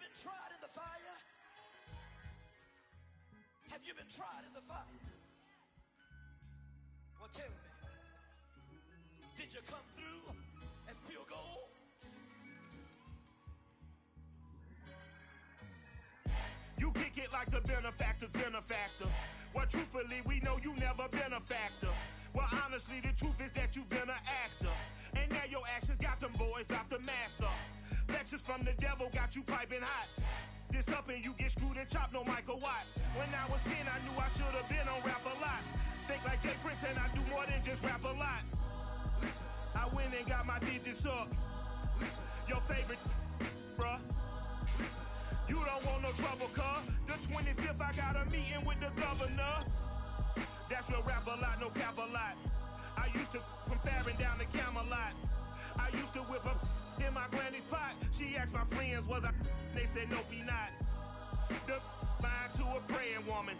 been tried in the fire? Have you been tried in the fire? Well, tell me, did you come through as pure gold? You kick it like the benefactor's benefactor. Well, truthfully, we know you never been a factor. Well, honestly, the truth is that you've been an actor. And now your actions got them boys about to mass up. Lectures from the devil got you piping hot. This up and you get screwed and chopped, no Michael Watts. When I was 10, I knew I should have been on Rap a Lot. Think like Jay Prince and I do more than just rap a lot. I went and got my digits up. Your favorite, bruh. You don't want no trouble, cuz. The 25th, I got a meeting with the governor. That's real rap a lot, no cap a lot. I used to from Farron down to Camelot. I used to whip up in my granny's pot. She asked my friends, was I? They said, nope, he not. The line to a praying woman.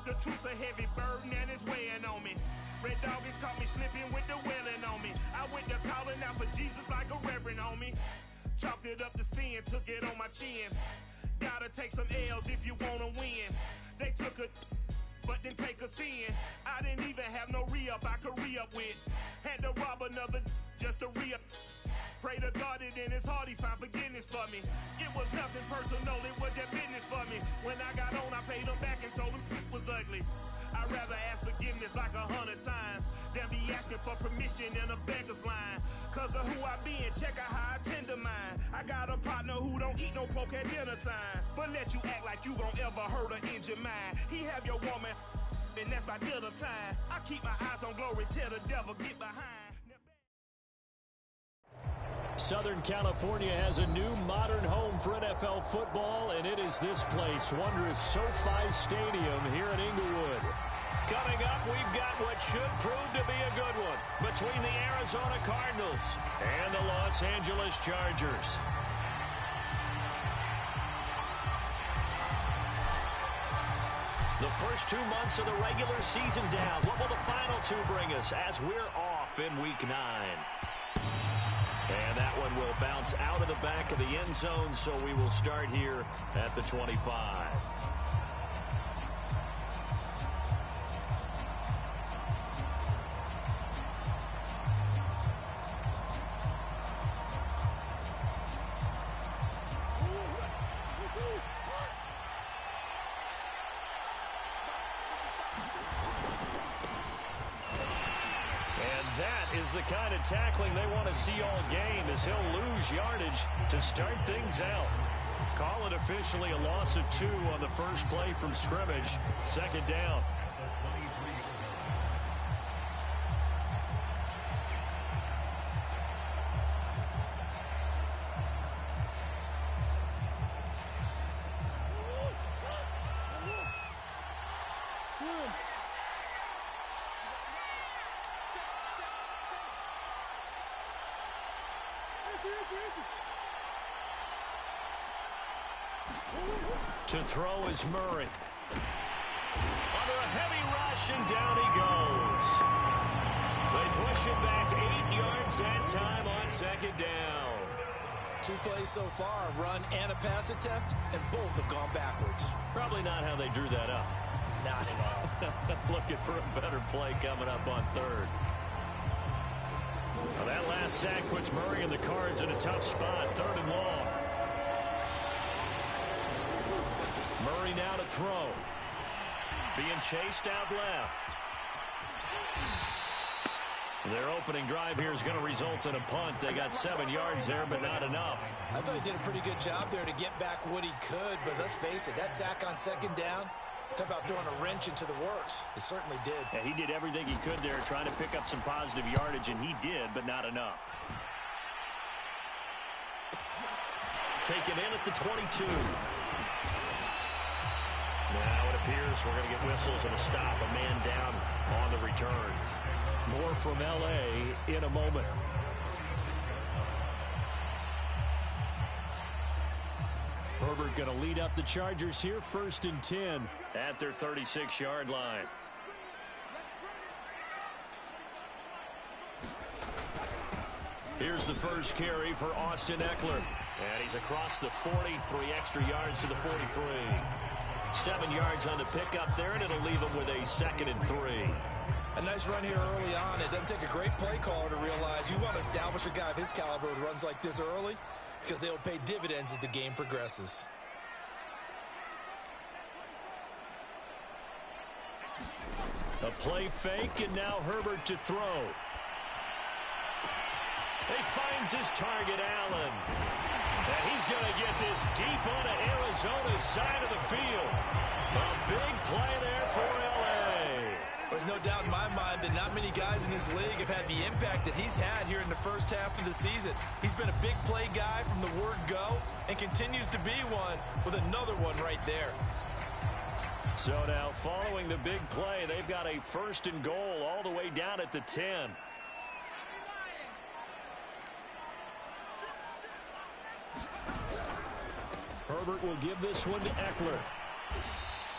The truth's a heavy burden and it's weighing on me. Red Doggies caught me slipping with the wailing on me. I went to calling out for Jesus like a reverend on me. Chalked it up to sin, took it on my chin. Gotta take some L's if you wanna win. They took a but didn't take a sin. I didn't even have no re-up I could re-up with. Had to rob another just to re-up. Pray to God that in his heart he found forgiveness for me. It was nothing personal, it was just business for me. When I got on, I paid him back and told him it was ugly. I'd rather ask forgiveness like 100 times than be asking for permission in a beggar's line. Cause of who I be and check out how I tend to mine. I got a partner who don't eat no pork at dinner time, but let you act like you gon' ever hurt or injure mine. He have your woman and that's by dinner time. I keep my eyes on glory till the devil get behind. Southern California has a new modern home for NFL football, and it is this place, wondrous SoFi Stadium here in Inglewood. Coming up, we've got what should prove to be a good one between the Arizona Cardinals and the Los Angeles Chargers. The first 2 months of the regular season down. What will the final two bring us as we're off in Week 9? And that one will bounce out of the back of the end zone, so we will start here at the 25. Is the kind of tackling they want to see all game, as he'll lose yardage to start things out. Call it officially a loss of 2 on the first play from scrimmage. Second down. To throw is Murray. Under a heavy rush, and down he goes. They push it back 8 yards that time on second down. 2 plays so far, a run and a pass attempt, and both have gone backwards. Probably not how they drew that up. Not at all. Looking for a better play coming up on third. Well, that last sack puts Murray and the Cards in a tough spot. 3rd and long. Murray now to throw. Being chased out left. Their opening drive here is going to result in a punt. They got 7 yards there, but not enough. I thought he did a pretty good job there to get back what he could, but let's face it, that sack on second down, talk about throwing a wrench into the works. It certainly did. Yeah, he did everything he could there, trying to pick up some positive yardage, and he did, but not enough. Taken in at the 22. Now it appears we're going to get whistles and a stop. A man down on the return. More from L.A. in a moment. Herbert going to lead up the Chargers here, 1st and 10 at their 36-yard line. Here's the first carry for Austin Eckler. And he's across the 40, 3 extra yards to the 43. 7 yards on the pickup there, and it'll leave him with a 2nd and 3. A nice run here early on. It doesn't take a great play caller to realize you want to establish a guy of his caliber with runs like this early because they'll pay dividends as the game progresses. A play fake, and now Herbert to throw. He finds his target, Allen. And he's going to get this deep onto Arizona's side of the field. A big play there for L.A. There's no doubt in my mind that not many guys in this league have had the impact that he's had here in the first half of the season. He's been a big play guy from the word go and continues to be one with another one right there. So now following the big play, they've got a 1st and goal all the way down at the 10. Herbert will give this one to Eckler.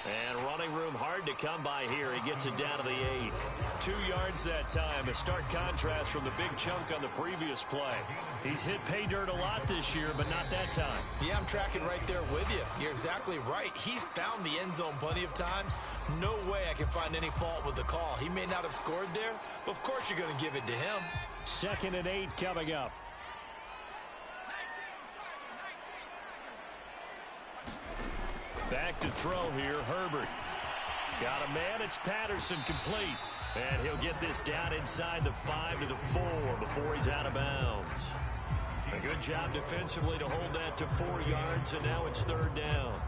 And running room hard to come by here. He gets it down to the 8. 2 yards that time. A stark contrast from the big chunk on the previous play. He's hit pay dirt a lot this year, but not that time. Yeah, I'm tracking right there with you. You're exactly right. He's found the end zone plenty of times. No way I can find any fault with the call. He may not have scored there, but of course you're going to give it to him. 2nd and 8 coming up. Back to throw here, Herbert. Got a man, it's Patterson, complete. And he'll get this down inside the 5 to the 4 before he's out of bounds. A good job defensively to hold that to 4 yards, and now it's 3rd down.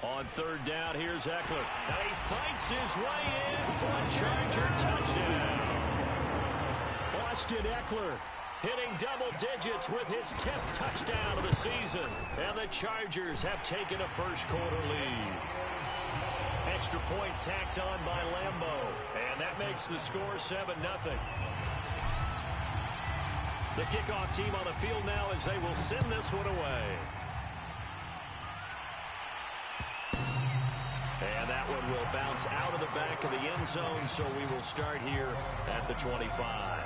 On 3rd down, here's Eckler. Now he fights his way in for a Charger touchdown. Austin Eckler hitting double digits with his 10th touchdown of the season. And the Chargers have taken a first-quarter lead. Extra point tacked on by Lambeau. And that makes the score 7-0. The kickoff team on the field now as they will send this one away. And that one will bounce out of the back of the end zone, so we will start here at the 25.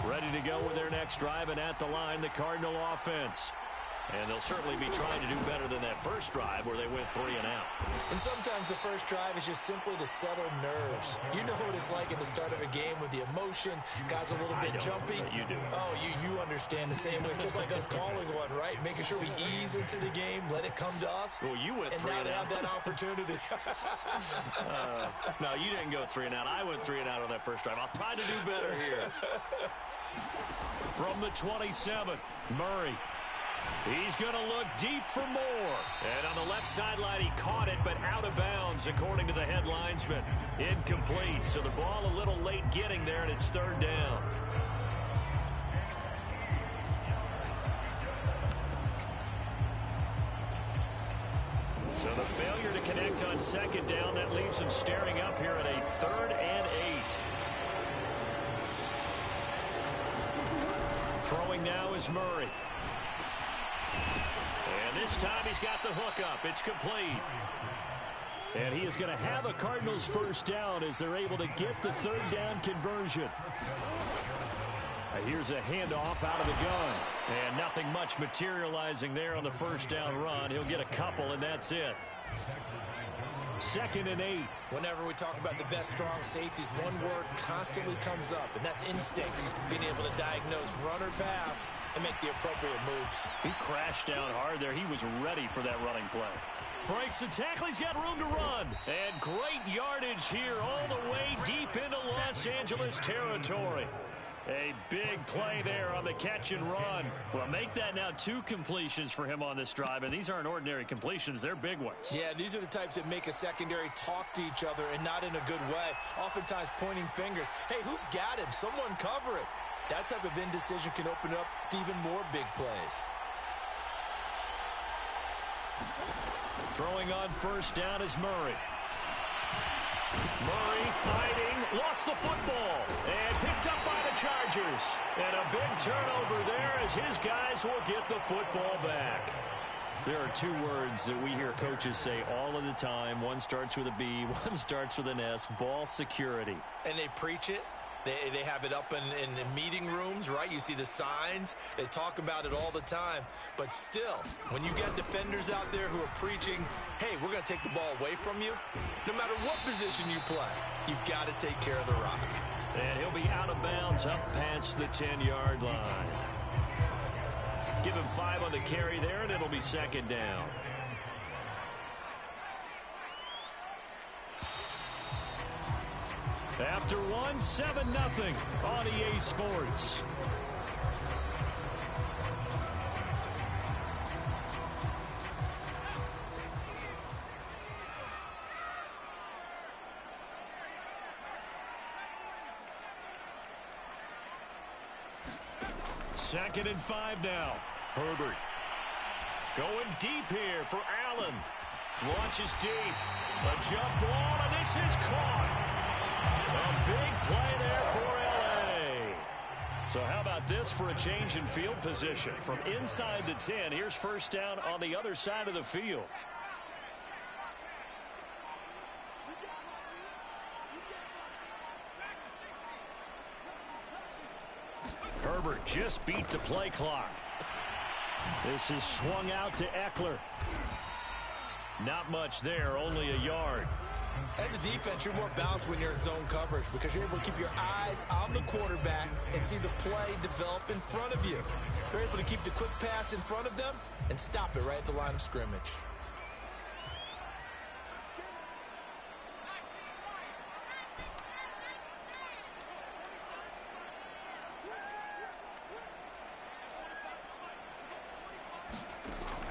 Ready to go with their next drive, and at the line, the Cardinal offense. And they'll certainly be trying to do better than that first drive where they went 3 and out. And sometimes the first drive is just simply to settle nerves. You know what it's like at the start of a game with the emotion. Guys a little bit jumpy. You do. Oh, you understand the same way. It's just like us calling one, right? Making sure we ease into the game, let it come to us. Well, you went 3 and out. And now they have that opportunity. No, you didn't go 3 and out. I went 3 and out on that first drive. I'll try to do better here. From the 27, Murray. He's going to look deep for more. And on the left sideline, he caught it, but out of bounds, according to the head linesman. Incomplete. So the ball a little late getting there, and it's 3rd down. So the failure to connect on 2nd down, that leaves him staring up here at a 3rd and 8. Throwing now is Murray. And this time he's got the hook up. It's complete. And he is going to have a Cardinals first down as they're able to get the 3rd down conversion. Here's a handoff out of the gun. And nothing much materializing there on the first down run. He'll get a couple, and that's it. 2nd and 8. Whenever we talk about the best strong safeties, one word constantly comes up, and that's instincts. Being able to diagnose run or pass and make the appropriate moves. He crashed down hard there. He was ready for that running play. Breaks the tackle. He's got room to run. And great yardage here all the way deep into Los Angeles territory. A big play there on the catch and run. Well, make that now 2 completions for him on this drive, and these aren't ordinary completions. They're big ones. Yeah, these are the types that make a secondary talk to each other and not in a good way. Oftentimes pointing fingers. Hey, who's got him? Someone cover it. That type of indecision can open up to even more big plays. Throwing on first down is Murray. Murray fighting, lost the football, and picked up by the Chargers. And a big turnover there as his guys will get the football back. There are two words that we hear coaches say all of the time. One starts with a B, one starts with an S, ball security. And they preach it. They have it up in meeting rooms, right? You see the signs. They talk about it all the time. But still, when you got defenders out there who are preaching, hey, we're going to take the ball away from you, no matter what position you play, you've got to take care of the rock. And he'll be out of bounds up past the 10-yard line. Give him 5 on the carry there, and it'll be second down. After one, 7-0 on EA Sports. Second and 5 now. Herbert going deep here for Allen. Launches deep. A jump ball, and this is caught. A big play there for L.A. So how about this for a change in field position? From inside the 10, here's first down on the other side of the field. Herbert just beat the play clock. This is swung out to Eckler. Not much there, only a yard. As a defense, you're more balanced when you're in zone coverage because you're able to keep your eyes on the quarterback and see the play develop in front of you. You're able to keep the quick pass in front of them and stop it right at the line of scrimmage.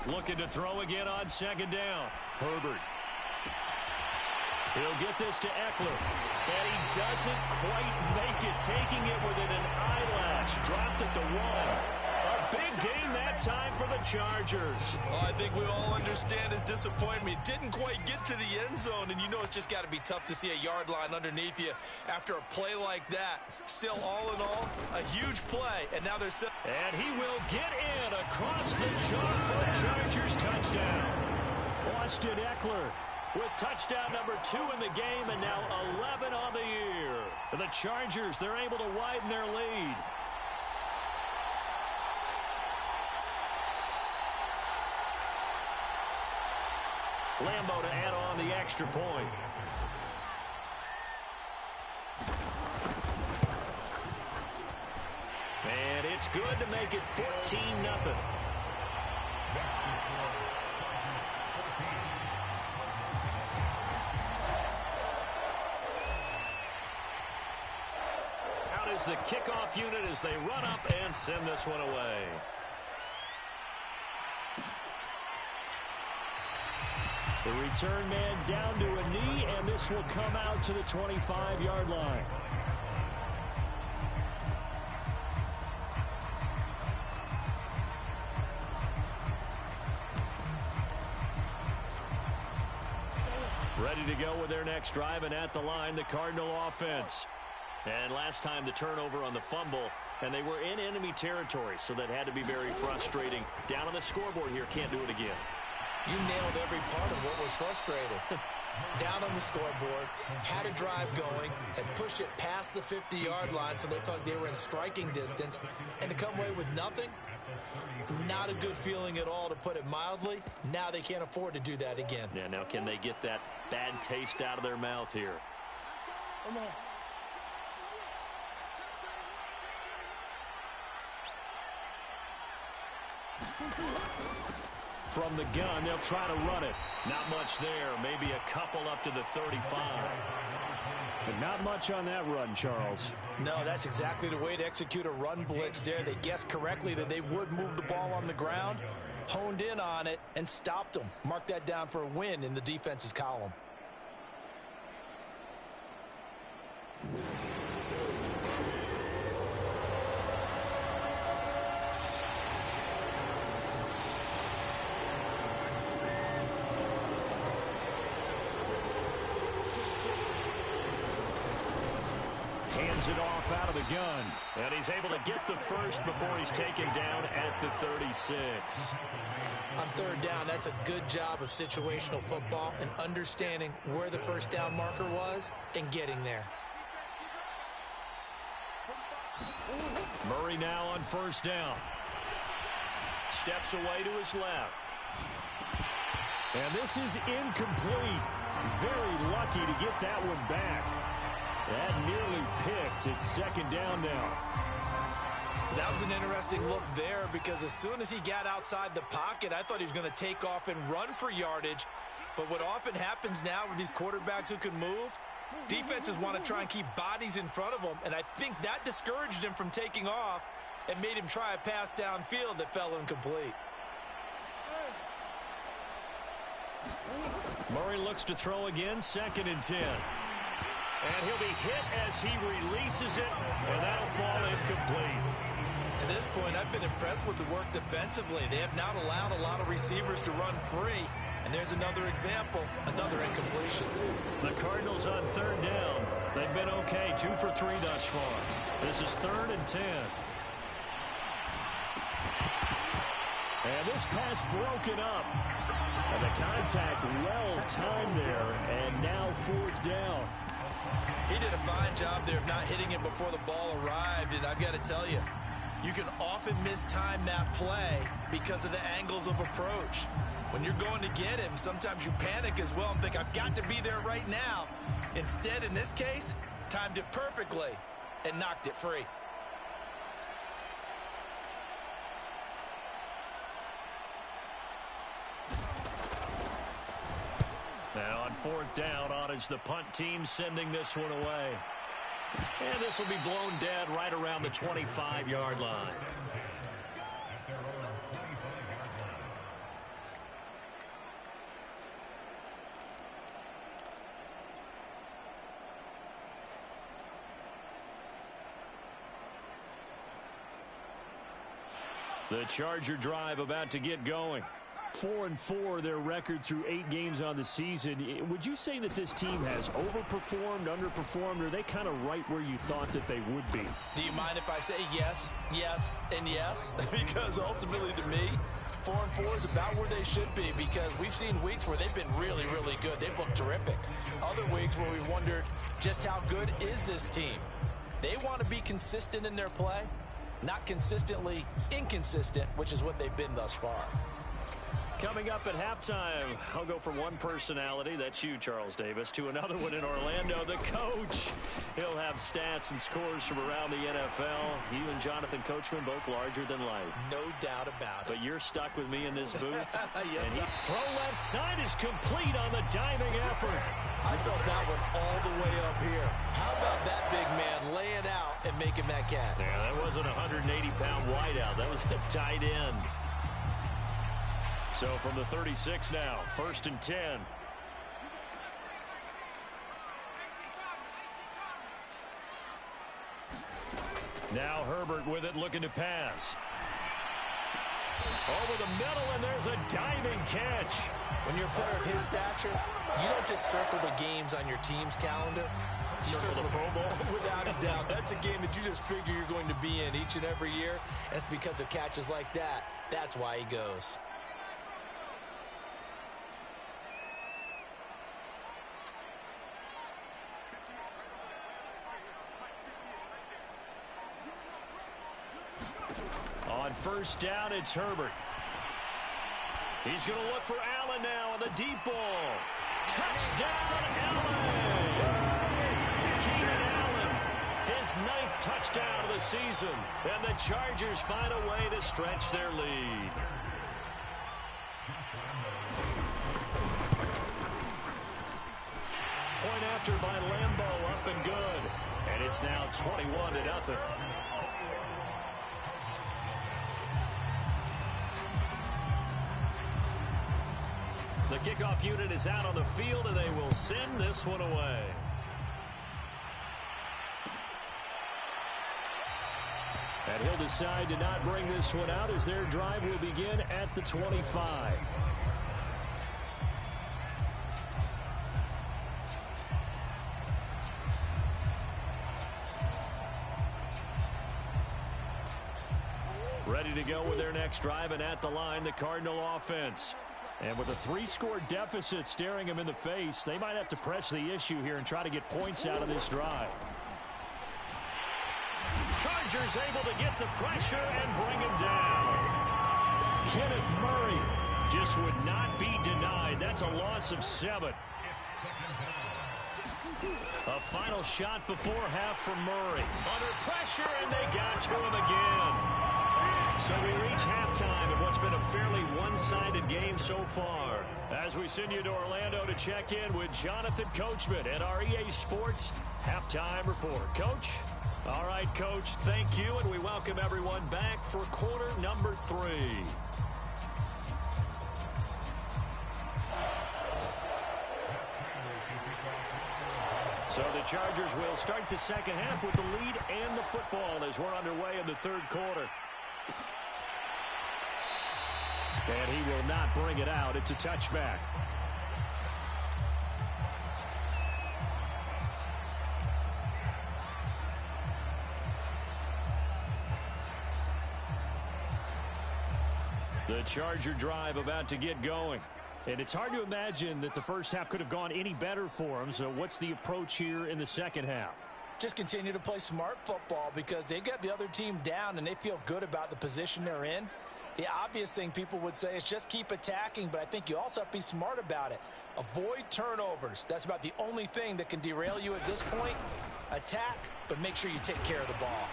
Looking to throw again on second down. Herbert. He'll get this to Eckler. And he doesn't quite make it, taking it within an eyelash. Dropped at the 1. A big gain that time for the Chargers. I think we all understand his disappointment. He didn't quite get to the end zone, and you know it's just got to be tough to see a yard line underneath you after a play like that. Still, all in all, a huge play, and now they're... And he will get in across the chalk for a Chargers touchdown. Austin Eckler with touchdown number 2 in the game, and now 11 on the year. The Chargers, they're able to widen their lead. Lambeau to add on the extra point. And it's good to make it 14-0. Out is the kickoff unit as they run up and send this one away. The return man down to a knee, and this will come out to the 25-yard line. Ready to go with their next drive, and at the line, the Cardinal offense. And last time the turnover on the fumble, and they were in enemy territory, so that had to be very frustrating. Down on the scoreboard here, can't do it again. You nailed every part of what was frustrating. Down on the scoreboard, had a drive going, and pushed it past the 50-yard line so they thought they were in striking distance, and to come away with nothing, not a good feeling at all, to put it mildly. Now they can't afford to do that again. Yeah, now can they get that bad taste out of their mouth here? Come on. From the gun, they'll try to run it. Not much there. Maybe a couple up to the 35. But not much on that run, Charles. No, that's exactly the way to execute a run blitz there. They guessed correctly that they would move the ball on the ground, honed in on it, and stopped them. Mark that down for a win in the defense's column. hands it off out of the gun. And he's able to get the first before he's taken down at the 36. On third down, that's a good job of situational football and understanding where the first down marker was and getting there. Murray now on first down. Steps away to his left. And this is incomplete. Very lucky to get that one back. That nearly picked. It's second down now. That was an interesting look there because as soon as he got outside the pocket, I thought he was going to take off and run for yardage. But what often happens now with these quarterbacks who can move, defenses want to try and keep bodies in front of them, and I think that discouraged him from taking off and made him try a pass downfield that fell incomplete. Murray looks to throw again, 2nd and 10. And he'll be hit as he releases it, and that'll fall incomplete. To this point, I've been impressed with the work defensively. They have not allowed a lot of receivers to run free. And there's another example, another incompletion. The Cardinals on third down. They've been okay, 2 for 3 thus far. This is 3rd and 10. And this pass broken up. And the contact well timed there. And now 4th down. He did a fine job there of not hitting him before the ball arrived. And I've got to tell you, you can often mistime that play because of the angles of approach. When you're going to get him, sometimes you panic as well and think, I've got to be there right now. Instead, in this case, timed it perfectly and knocked it free. Now on 4th down, on is the punt team sending this one away. And this will be blown dead right around the 25-yard line. The Charger drive about to get going. 4-4 their record through 8 games on the season. Would you say that this team has overperformed, underperformed, or are they kind of right where you thought that they would be? Do you mind if I say yes, yes, and yes? Because ultimately to me, 4-4 is about where they should be because we've seen weeks where they've been really, really good. They've looked terrific. Other weeks where we've wondered just how good is this team. They want to be consistent in their play, not consistently inconsistent, which is what they've been thus far. Coming up at halftime, I'll go from one personality, that's you, Charles Davis, to another one in Orlando, the coach. He'll have stats and scores from around the NFL. You and Jonathan Coachman, both larger than life. No doubt about it. But you're stuck with me in this booth. Yes, and throw left side is complete on the diving effort. I felt that one all the way up here. How about that big man laying out and making that catch? Yeah, that wasn't a 180-pound wideout. That was a tight end. So from the 36 now, 1st and 10. Now Herbert with it, looking to pass. Over the middle, and there's a diving catch. When you're a player of his stature, you don't just circle the games on your team's calendar. You circle the Pro Bowl. Without a doubt. That's a game that you just figure you're going to be in each and every year. And it's because of catches like that. That's why he goes. On 1st down, it's Herbert. He's going to look for Allen now on the deep ball. Touchdown, Allen! Keenan Allen, his 9th touchdown of the season. And the Chargers find a way to stretch their lead. Point after by Lambeau, up and good. And it's now 21-0. The kickoff unit is out on the field, and they will send this one away. And he'll decide to not bring this one out as their drive will begin at the 25. to go with their next drive, and at the line, the Cardinal offense. And with a 3-score deficit staring them in the face, they might have to press the issue here and try to get points out of this drive. Chargers able to get the pressure and bring him down. Kenneth Murray just would not be denied. That's a loss of 7. A final shot before half from Murray. Under pressure, and they got to him again. So we reach halftime in what's been a fairly one-sided game so far. As we send you to Orlando to check in with Jonathan Coachman at our EA Sports Halftime Report. Coach? All right, Coach, thank you, and we welcome everyone back for quarter number 3. So the Chargers will start the second half with the lead and the football as we're underway in the third quarter. And he will not bring it out. It's a touchback. The Charger drive about to get going. And it's hard to imagine that the first half could have gone any better for them. So what's the approach here in the second half? Just continue to play smart football because they got the other team down and they feel good about the position they're in. The obvious thing people would say is just keep attacking, but I think you also have to be smart about it. Avoid turnovers. That's about the only thing that can derail you at this point. Attack, but make sure you take care of the ball.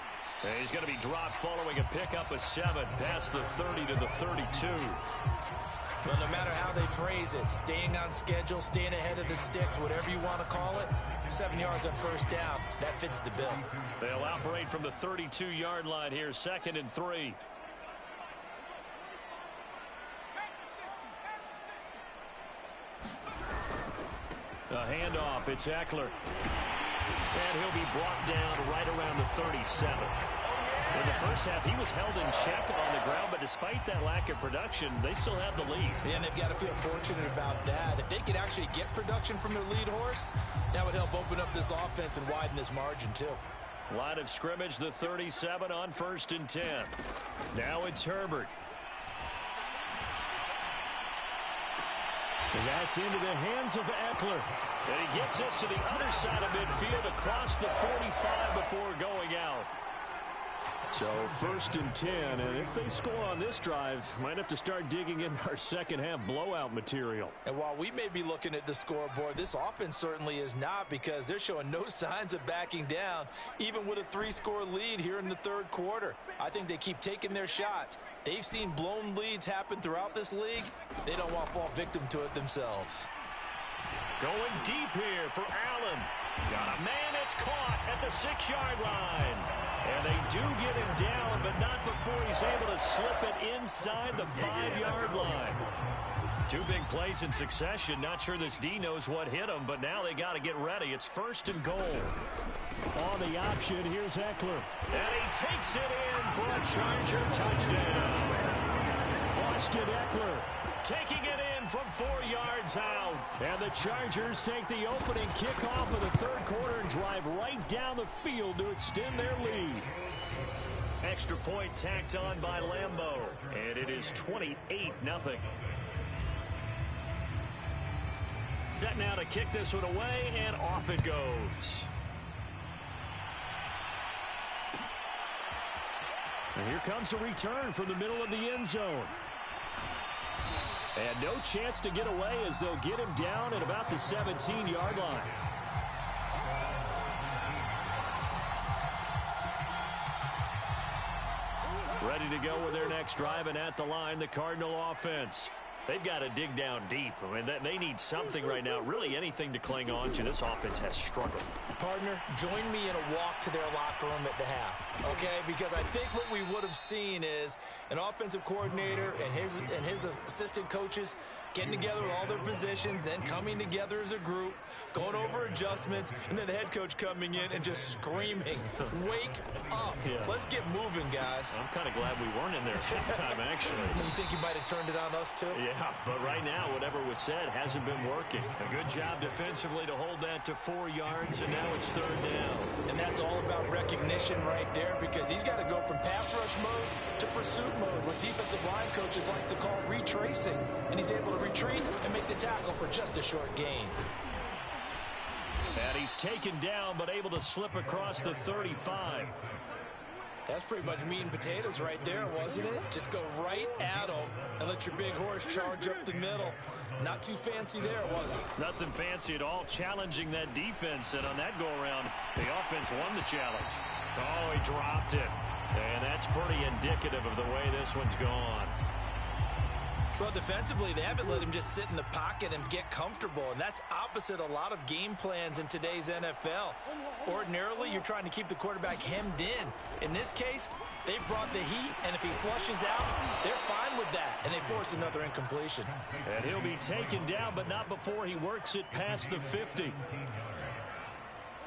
And he's going to be dropped following a pickup of 7 past the 30 to the 32. Well, no matter how they phrase it, staying on schedule, staying ahead of the sticks, whatever you want to call it, 7 yards on first down, that fits the bill. They'll operate from the 32-yard line here, 2nd and 3. A handoff, it's Eckler. And he'll be brought down right around the 37. In the first half, he was held in check on the ground, but despite that lack of production, they still have the lead. And they've got to feel fortunate about that. If they could actually get production from their lead horse, that would help open up this offense and widen this margin, too. Line of scrimmage, the 37 on 1st and 10. Now it's Herbert. And that's into the hands of Eckler. And he gets us to the other side of midfield across the 45 before going out. So 1st and 10, and if they score on this drive, might have to start digging in our second half blowout material. And while we may be looking at the scoreboard, this offense certainly is not, because they're showing no signs of backing down, even with a 3-score lead here in the third quarter. I think they keep taking their shots. They've seen blown leads happen throughout this league. They don't want to fall victim to it themselves. Going deep here for Allen. Got a man that's caught at the 6-yard line. And they do get him down, but not before he's able to slip it inside the 5-yard line. 2 big plays in succession. Not sure this D knows what hit him, but now they got to get ready. It's 1st and goal. On the option, here's Eckler. And he takes it in for a Charger touchdown. Austin Eckler taking it in from 4 yards out. And the Chargers take the opening kickoff of the third quarter and drive right down the field to extend their lead. Extra point tacked on by Lambeau. And it is 28-0. Set now to kick this one away, and off it goes. And here comes a return from the middle of the end zone. And no chance to get away as they'll get him down at about the 17-yard line. Ready to go with their next drive, and at the line, the Cardinal offense. They've got to dig down deep. I mean, they need something right now, really anything to cling on to. This offense has struggled. Partner, join me in a walk to their locker room at the half, okay? Because I think what we would have seen is an offensive coordinator and his assistant coaches getting together with all their positions, then coming together as a group, going over adjustments, and then the head coach coming in and just screaming, wake up. Yeah. Let's get moving, guys. I'm kind of glad we weren't in there at halftime, actually. You think you might have turned it on us, too? Yeah. Yeah, but right now, whatever was said hasn't been working. A good job defensively to hold that to 4 yards, and now it's 3rd down. And that's all about recognition right there, because he's got to go from pass rush mode to pursuit mode, what defensive line coaches like to call retracing. And he's able to retreat and make the tackle for just a short gain. And he's taken down, but able to slip across the 35. That's pretty much meat and potatoes right there, wasn't it? Just go right at him and let your big horse charge up the middle. Not too fancy there, was it? Nothing fancy at all, challenging that defense. And on that go-around, the offense won the challenge. Oh, he dropped it. And that's pretty indicative of the way this one's gone. Well, defensively, they haven't let him just sit in the pocket and get comfortable, and that's opposite a lot of game plans in today's NFL. Ordinarily, you're trying to keep the quarterback hemmed in. In this case, they brought the heat, and if he flushes out, they're fine with that, and they force another incompletion. And he'll be taken down, but not before he works it past the 50.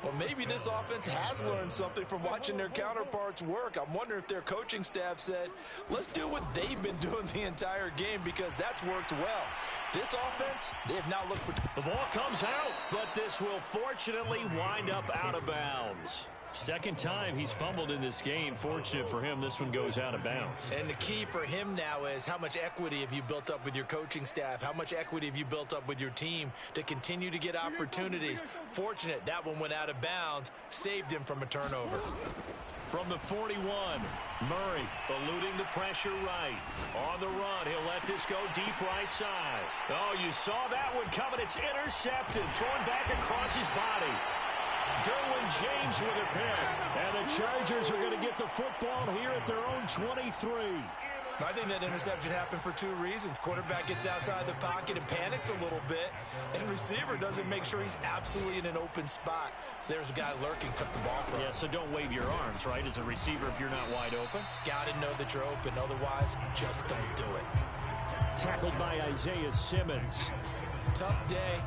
Well, maybe this offense has learned something from watching their counterparts work. I'm wondering if their coaching staff said, let's do what they've been doing the entire game, because that's worked well. This offense, they have not looked for... The ball comes out, but this will fortunately wind up out of bounds. Second time he's fumbled in this game. Fortunate for him, this one goes out of bounds. And the key for him now is how much equity have you built up with your coaching staff? How much equity have you built up with your team to continue to get opportunities? Fortunate that one went out of bounds, saved him from a turnover. From the 41, Murray eluding the pressure right. On the run, he'll let this go deep right side. Oh, you saw that one coming. It's intercepted. Thrown back across his body. Derwin James with a pick. And the Chargers are going to get the football here at their own 23. I think that interception happened for 2 reasons. Quarterback gets outside the pocket and panics a little bit, and receiver doesn't make sure he's absolutely in an open spot. So there's a guy lurking, took the ball from him. Yeah, so don't wave your arms, right, as a receiver if you're not wide open. Got to know that you're open. Otherwise, just don't do it. Tackled by Isaiah Simmons. Tough day,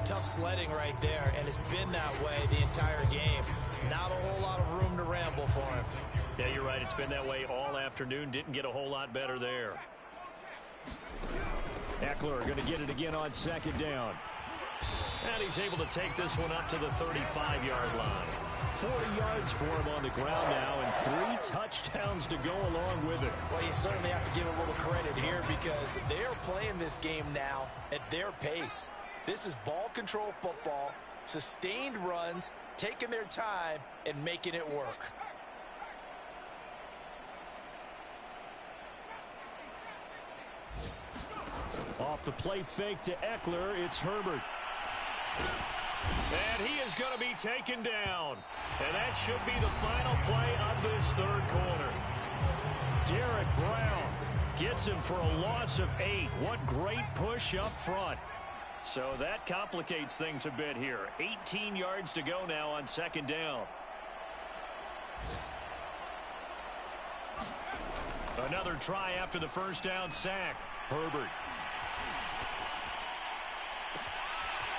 tough sledding right there, and it's been that way the entire game. Not a whole lot of room to ramble for him. Yeah, you're right. It's been that way all afternoon. Didn't get a whole lot better there. Eckler going to get it again on 2nd down. And he's able to take this one up to the 35-yard line. 40 yards for him on the ground now, and 3 touchdowns to go along with it. Well, you certainly have to give a little credit here, because they are playing this game now at their pace. This is ball control football, sustained runs, taking their time, and making it work. Off the play fake to Eckler, it's Herbert. And he is going to be taken down. And that should be the final play of this 3rd quarter. Derek Brown gets him for a loss of 8. What great push up front. So that complicates things a bit here. 18 yards to go now on 2nd down. Another try after the 1st down sack. Herbert.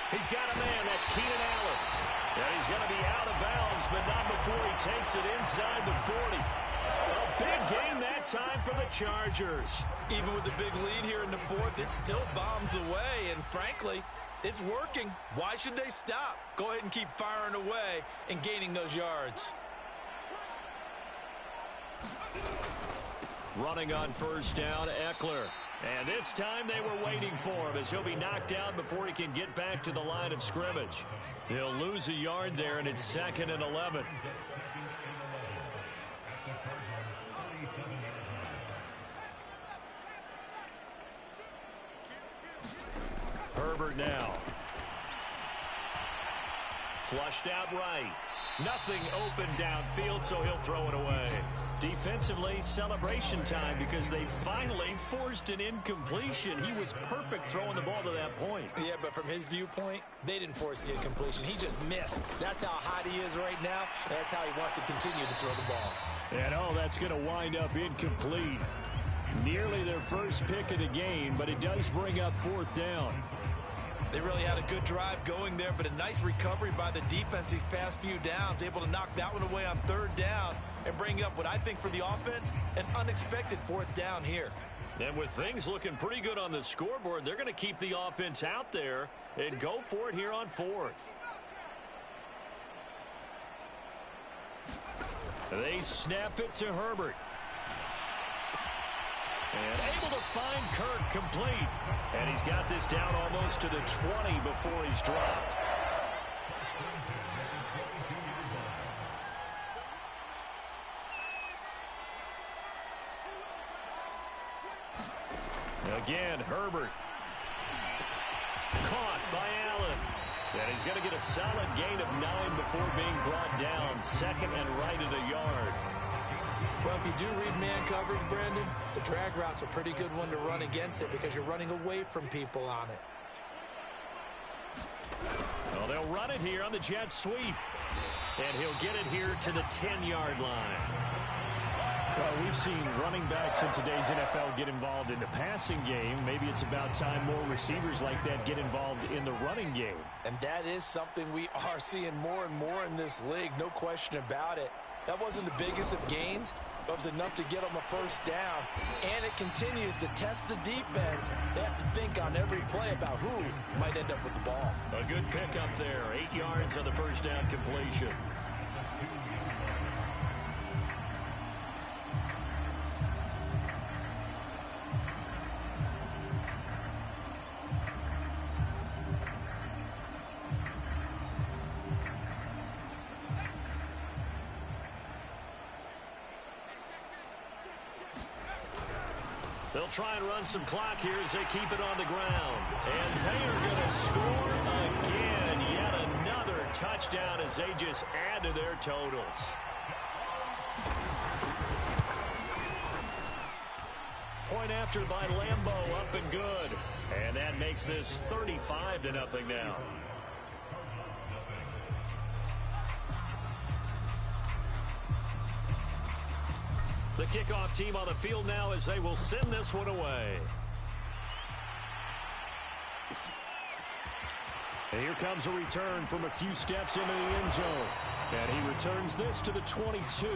He's got a man. That's Keenan Allen. And he's going to be out of bounds, but not before he takes it inside the 40. A big gain that time for the Chargers. Even with the big lead here in the 4th, it still bombs away, and frankly, it's working. Why should they stop? Go ahead and keep firing away and gaining those yards. Running on 1st down, Eckler. And this time they were waiting for him, as he'll be knocked down before he can get back to the line of scrimmage. He'll lose a yard there, and it's 2nd and 11. Herbert now. Flushed out right. Nothing open downfield, so he'll throw it away. Defensively, celebration time, because they finally forced an incompletion. He was perfect throwing the ball to that point. Yeah, but from his viewpoint, they didn't force the incompletion. He just missed. That's how hot he is right now, and that's how he wants to continue to throw the ball. And that's going to wind up incomplete. Nearly their first pick of the game, but it does bring up 4th down. They really had a good drive going there, but a nice recovery by the defense these past few downs, able to knock that one away on 3rd down and bring up what I think for the offense, an unexpected 4th down here. And with things looking pretty good on the scoreboard, they're going to keep the offense out there and go for it here on 4th. They snap it to Herbert. And able to find Kirk complete. And he's got this down almost to the 20 before he's dropped. Again, Herbert. Caught by Allen. And he's going to get a solid gain of 9 before being brought down. Second and right at a yard. Well, if you do read man coverage, Brandon, the drag route's a pretty good one to run against it because you're running away from people on it. Well, they'll run it here on the jet sweep. And he'll get it here to the 10-yard line. Well, we've seen running backs in today's NFL get involved in the passing game. Maybe it's about time more receivers like that get involved in the running game. And that is something we are seeing more and more in this league, no question about it. That wasn't the biggest of gains, but it was enough to get them a first down. And it continues to test the defense. They have to think on every play about who might end up with the ball. A good pickup there. 8 yards on the first down completion. They'll try and run some clock here as they keep it on the ground. And they are going to score again. Yet another touchdown as they just add to their totals. Point after by Lambeau, up and good. And that makes this 35-0 now. The kickoff team on the field now as they will send this one away. And here comes a return from a few steps into the end zone. And he returns this to the 22.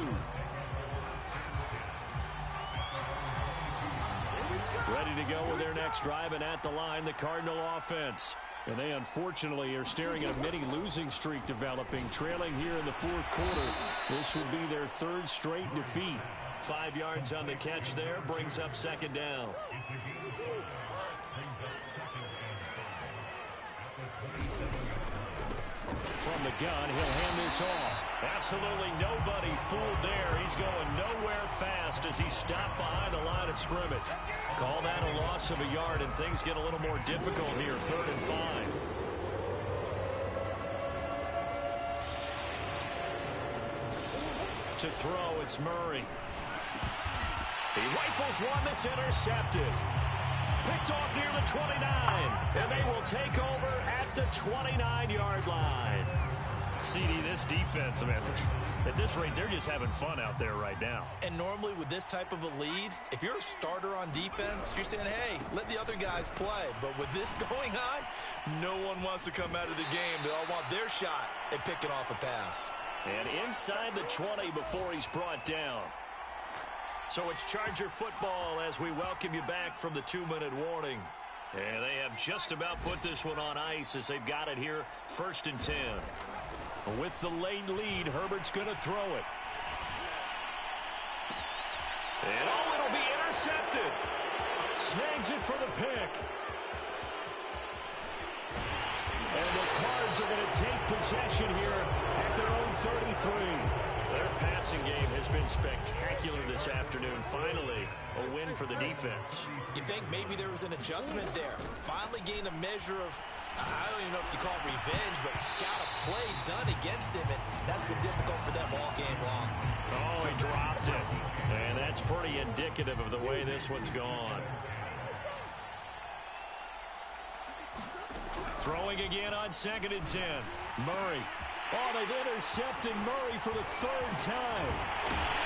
Ready to go with their next drive, and at the line, the Cardinal offense. And they unfortunately are staring at a mini losing streak developing, trailing here in the fourth quarter. This would be their third straight defeat. 5 yards on the catch there, brings up second down. From the gun, he'll hand this off. Absolutely nobody fooled there. He's going nowhere fast as he stopped behind the line of scrimmage. Call that a loss of a yard, and things get a little more difficult here, 3rd and 5. To throw, it's Murray. He rifles one that's intercepted. Picked off near the 29. And they will take over at the 29-yard line. CD, this defense, man, at this rate, they're just having fun out there right now. And normally with this type of a lead, if you're a starter on defense, you're saying, hey, let the other guys play. But with this going on, no one wants to come out of the game. They all want their shot at picking off a pass. And inside the 20 before he's brought down. So it's Charger football as we welcome you back from the 2-minute warning. And they have just about put this one on ice as they've got it here, 1st and 10. With the late lead, Herbert's going to throw it. And oh, it'll be intercepted. Snags it for the pick. And the Cards are going to take possession here at their own 33. Their passing game has been spectacular this afternoon. Finally, a win for the defense. You think maybe there was an adjustment there. Finally gained a measure of, I don't even know if you call it revenge, but got a play done against him, and that's been difficult for them all game long. Oh, he dropped it. And that's pretty indicative of the way this one's gone. Throwing again on 2nd and 10. Murray. Oh, they've intercepted Murray for the 3rd time.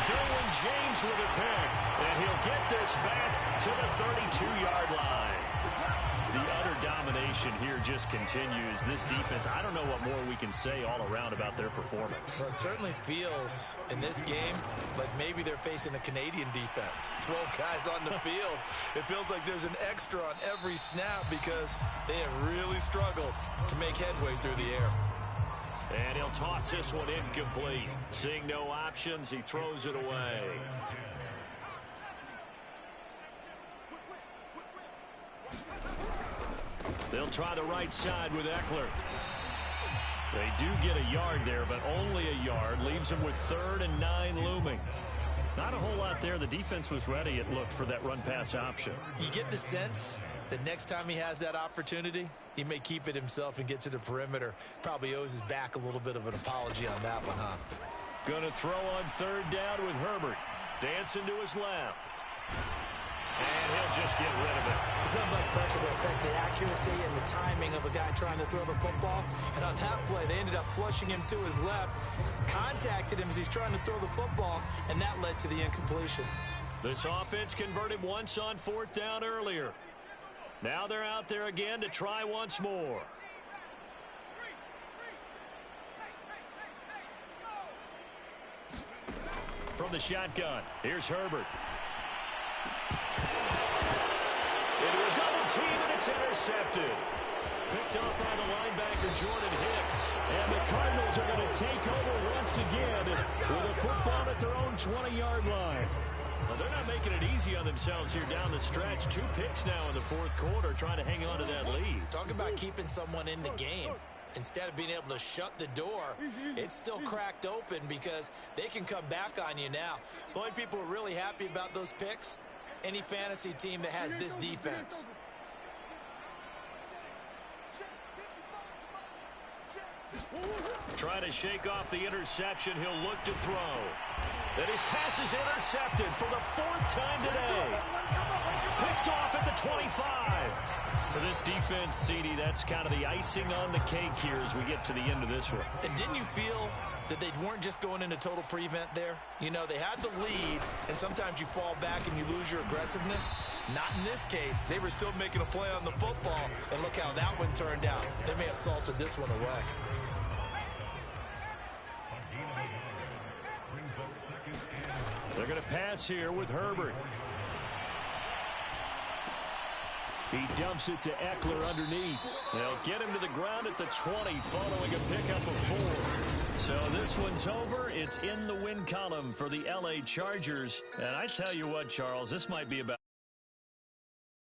Derwin James with a pick. And he'll get this back to the 32-yard line. The utter domination domination here just continues. This defense, I don't know what more we can say all around about their performance. Well, it certainly feels in this game like maybe they're facing a Canadian defense. 12 guys on the field. It feels like there's an extra on every snap because they have really struggled to make headway through the air. And he'll toss this one incomplete. Seeing no options, he throws it away. They'll try the right side with Eckler. They do get a yard there, but only a yard. Leaves them with 3rd and 9 looming. Not a whole lot there. The defense was ready, it looked, for that run-pass option. You get the sense that next time he has that opportunity, he may keep it himself and get to the perimeter. Probably owes his back a little bit of an apology on that one, huh? Going to throw on 3rd down with Herbert. Dancing to his left. And he'll just get rid of it. There's nothing like pressure to affect the accuracy and the timing of a guy trying to throw the football. And on that play, they ended up flushing him to his left, contacted him as he's trying to throw the football, and that led to the incompletion. This offense converted once on 4th down earlier. Now they're out there again to try once more. From the shotgun, here's Herbert. Into a double team, and it's intercepted. Picked off by the linebacker, Jordan Hicks. And the Cardinals are going to take over once again with a football at their own 20-yard line. Well, they're not making it easy on themselves here down the stretch. 2 picks now in the 4th quarter, trying to hang on to that lead. Talk about keeping someone in the game. Instead of being able to shut the door, it's still cracked open because they can come back on you now. The only people who are really happy about those picks, any fantasy team that has this defense. Trying to shake off the interception. He'll look to throw. And his pass is intercepted for the 4th time today. Picked off at the 25. For this defense, CD, that's kind of the icing on the cake here as we get to the end of this one. And didn't you feel that they weren't just going into total prevent there? You know, they had the lead, and sometimes you fall back and you lose your aggressiveness. Not in this case. They were still making a play on the football, and look how that one turned out. They may have salted this one away. They're going to pass here with Herbert. He dumps it to Eckler underneath. They'll get him to the ground at the 20 following a pickup of 4. So this one's over. It's in the win column for the LA Chargers. And I tell you what, Charles, this might be about